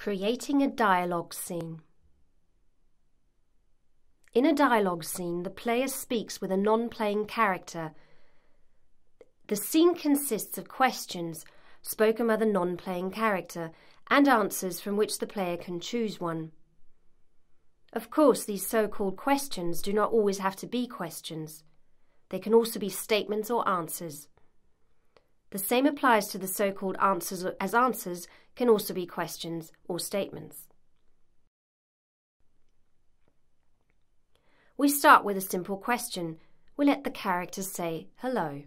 Creating a dialogue scene. In a dialogue scene, the player speaks with a non-playing character. The scene consists of questions spoken by the non-playing character and answers from which the player can choose one. Of course, these so-called questions do not always have to be questions. They can also be statements or answers. The same applies to the so-called answers, as answers can also be questions or statements. We start with a simple question. We let the character say hello.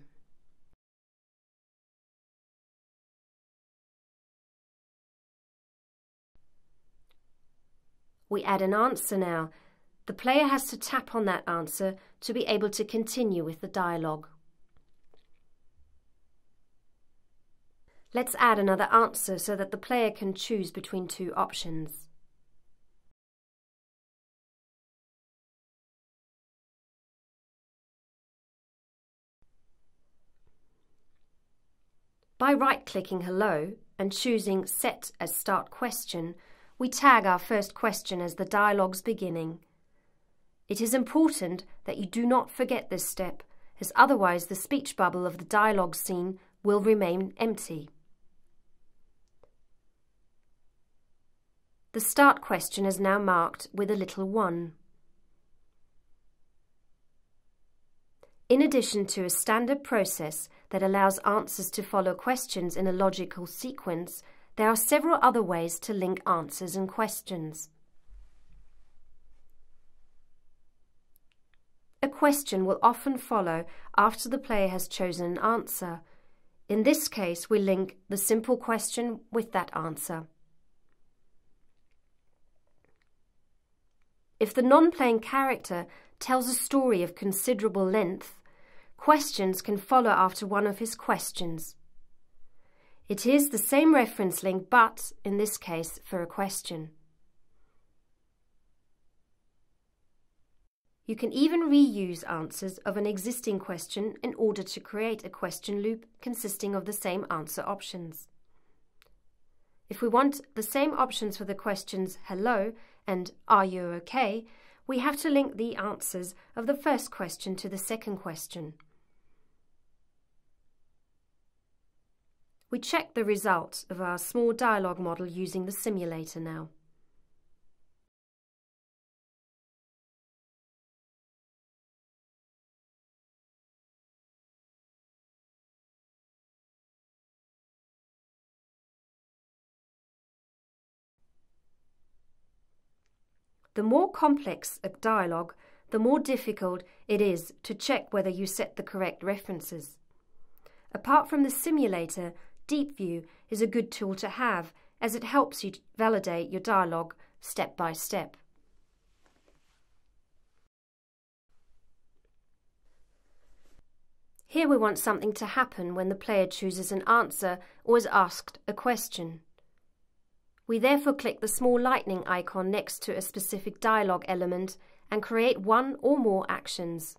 We add an answer now. The player has to tap on that answer to be able to continue with the dialogue. Let's add another answer so that the player can choose between two options. By right-clicking hello and choosing Set as Start Question, we tag our first question as the dialogue's beginning. It is important that you do not forget this step, as otherwise the speech bubble of the dialogue scene will remain empty. The start question is now marked with a little 1. In addition to a standard process that allows answers to follow questions in a logical sequence, there are several other ways to link answers and questions. A question will often follow after the player has chosen an answer. In this case, we link the simple question with that answer. If the non-playing character tells a story of considerable length, questions can follow after one of his questions. It is the same reference link, but, in this case, for a question. You can even reuse answers of an existing question in order to create a question loop consisting of the same answer options. If we want the same options for the questions hello and are you okay, we have to link the answers of the first question to the second question. We check the results of our small dialogue model using the simulator now. The more complex a dialogue, the more difficult it is to check whether you set the correct references. Apart from the simulator, Deep View is a good tool to have, as it helps you validate your dialogue step by step. Here we want something to happen when the player chooses an answer or is asked a question. We therefore click the small lightning icon next to a specific dialogue element and create one or more actions.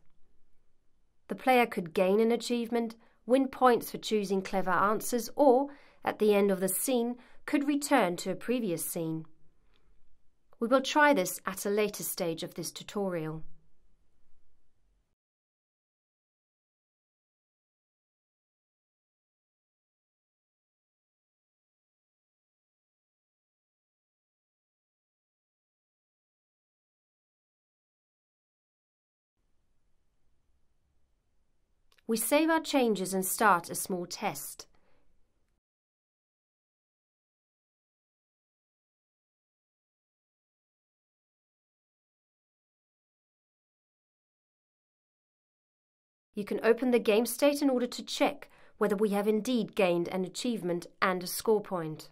The player could gain an achievement, win points for choosing clever answers, or, at the end of the scene, could return to a previous scene. We will try this at a later stage of this tutorial. We save our changes and start a small test. You can open the game state in order to check whether we have indeed gained an achievement and a score point.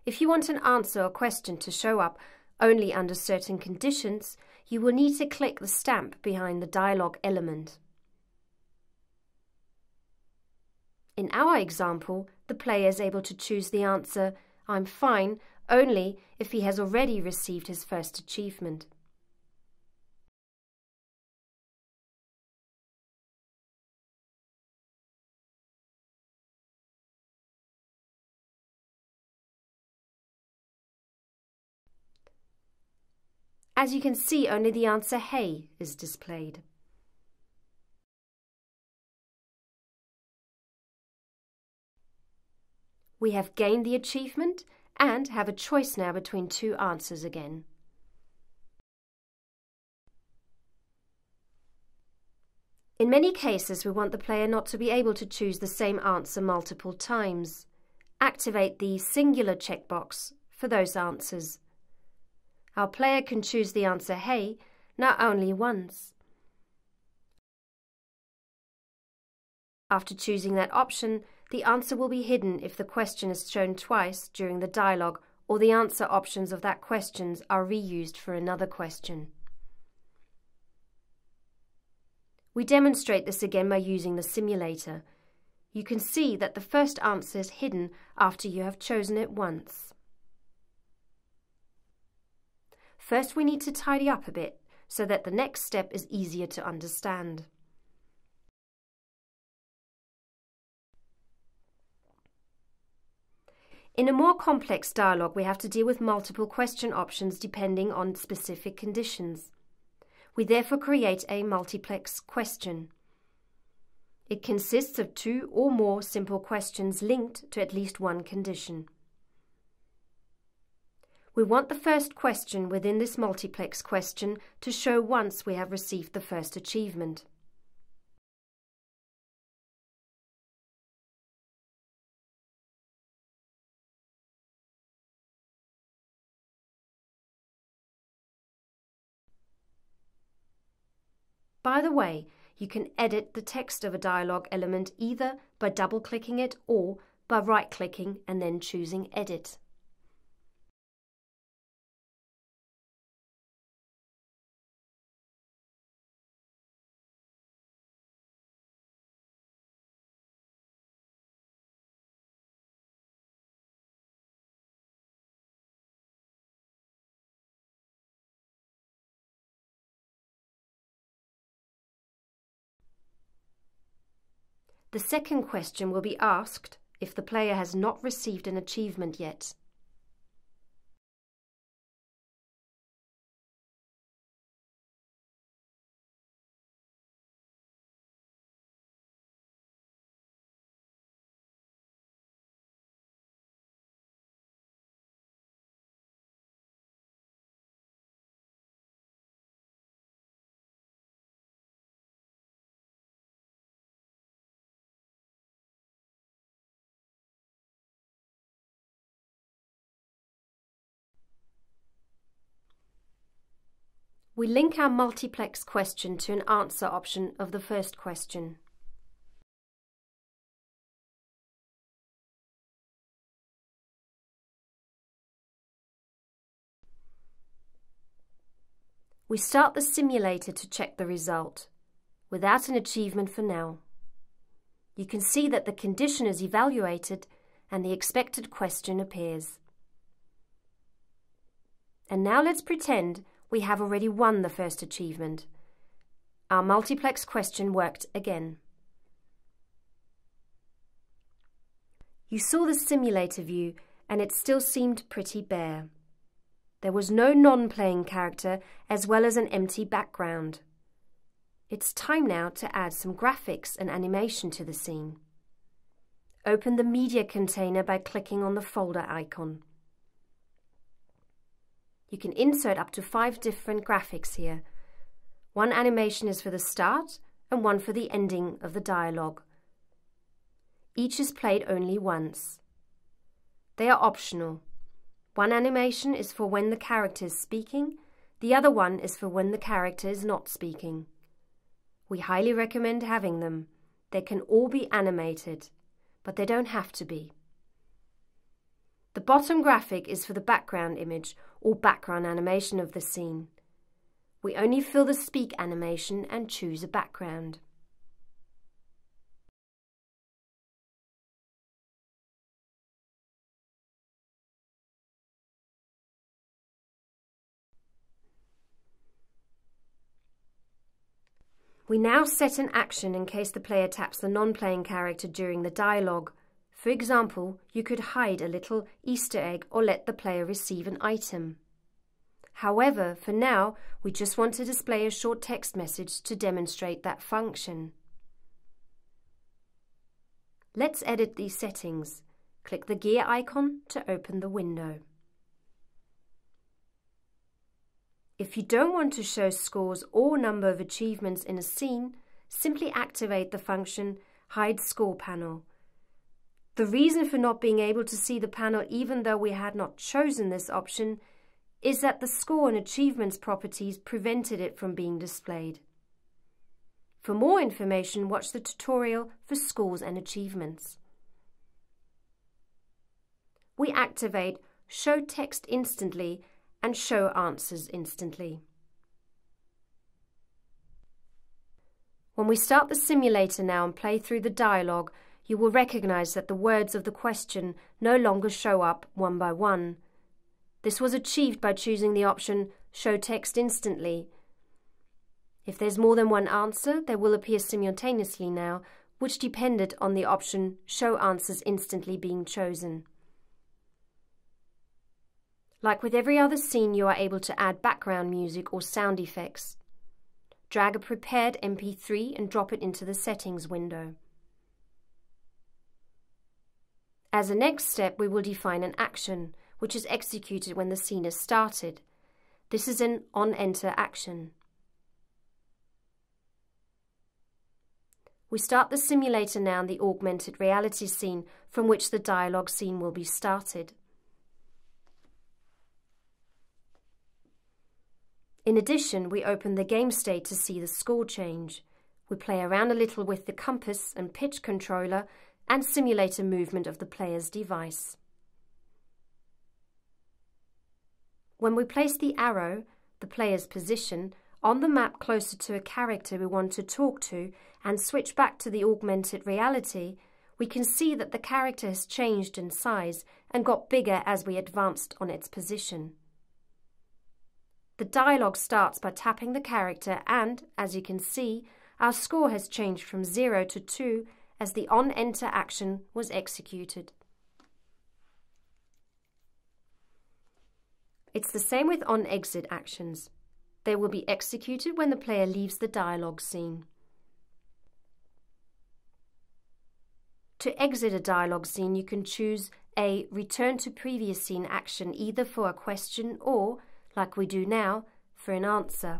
If you want an answer or question to show up only under certain conditions, you will need to click the stamp behind the dialog element. In our example, the player is able to choose the answer, "I'm fine," only if he has already received his first achievement. As you can see, only the answer "hey" is displayed. We have gained the achievement and have a choice now between two answers again. In many cases, we want the player not to be able to choose the same answer multiple times. Activate the singular checkbox for those answers. Our player can choose the answer "hey" now only once. After choosing that option, the answer will be hidden if the question is shown twice during the dialogue or the answer options of that question are reused for another question. We demonstrate this again by using the simulator. You can see that the first answer is hidden after you have chosen it once. First, we need to tidy up a bit so that the next step is easier to understand. In a more complex dialogue, we have to deal with multiple question options depending on specific conditions. We therefore create a multiplex question. It consists of two or more simple questions linked to at least one condition. We want the first question within this multiplex question to show once we have received the first achievement. By the way, you can edit the text of a dialog element either by double-clicking it or by right-clicking and then choosing Edit. The second question will be asked if the player has not received an achievement yet. We link our multiplex question to an answer option of the first question. We start the simulator to check the result, without an achievement for now. You can see that the condition is evaluated and the expected question appears. And now let's pretend we have already won the first achievement. Our multiplex question worked again. You saw the simulator view and it still seemed pretty bare. There was no non-playing character as well as an empty background. It's time now to add some graphics and animation to the scene. Open the media container by clicking on the folder icon. You can insert up to 5 different graphics here. One animation is for the start and one for the ending of the dialogue. Each is played only once. They are optional. One animation is for when the character is speaking, the other one is for when the character is not speaking. We highly recommend having them. They can all be animated, but they don't have to be. The bottom graphic is for the background image or background animation of the scene. We only fill the speak animation and choose a background. We now set an action in case the player taps the non-playing character during the dialogue. For example, you could hide a little Easter egg or let the player receive an item. However, for now, we just want to display a short text message to demonstrate that function. Let's edit these settings. Click the gear icon to open the window. If you don't want to show scores or number of achievements in a scene, simply activate the function Hide Score Panel. The reason for not being able to see the panel even though we had not chosen this option is that the score and achievements properties prevented it from being displayed. For more information, watch the tutorial for scores and achievements. We activate Show Text Instantly and Show Answers Instantly. When we start the simulator now and play through the dialogue, you will recognize that the words of the question no longer show up one by one. This was achieved by choosing the option Show Text Instantly. If there's more than one answer, they will appear simultaneously now, which depended on the option Show Answers Instantly being chosen. Like with every other scene, you are able to add background music or sound effects. Drag a prepared MP3 and drop it into the settings window. As a next step, we will define an action, which is executed when the scene is started. This is an on-enter action. We start the simulator now in the augmented reality scene from which the dialogue scene will be started. In addition, we open the game state to see the score change. We play around a little with the compass and pitch controller and simulate a movement of the player's device. When we place the arrow, the player's position, on the map closer to a character we want to talk to and switch back to the augmented reality, we can see that the character has changed in size and got bigger as we advanced on its position. The dialogue starts by tapping the character and, as you can see, our score has changed from 0 to 2 as the on-enter action was executed. It's the same with on-exit actions. They will be executed when the player leaves the dialogue scene. To exit a dialogue scene, you can choose a Return to Previous Scene action either for a question or, like we do now, for an answer.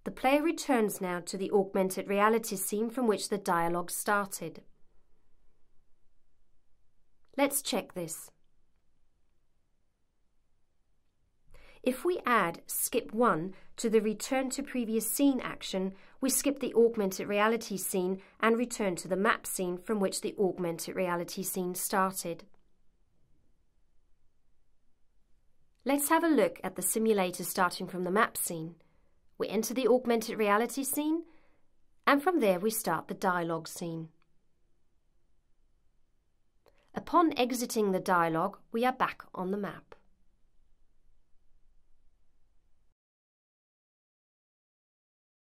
The player returns now to the augmented reality scene from which the dialogue started. Let's check this. If we add Skip 1 to the Return to Previous Scene action, we skip the augmented reality scene and return to the map scene from which the augmented reality scene started. Let's have a look at the simulator starting from the map scene. We enter the augmented reality scene, and from there we start the dialogue scene. Upon exiting the dialogue, we are back on the map.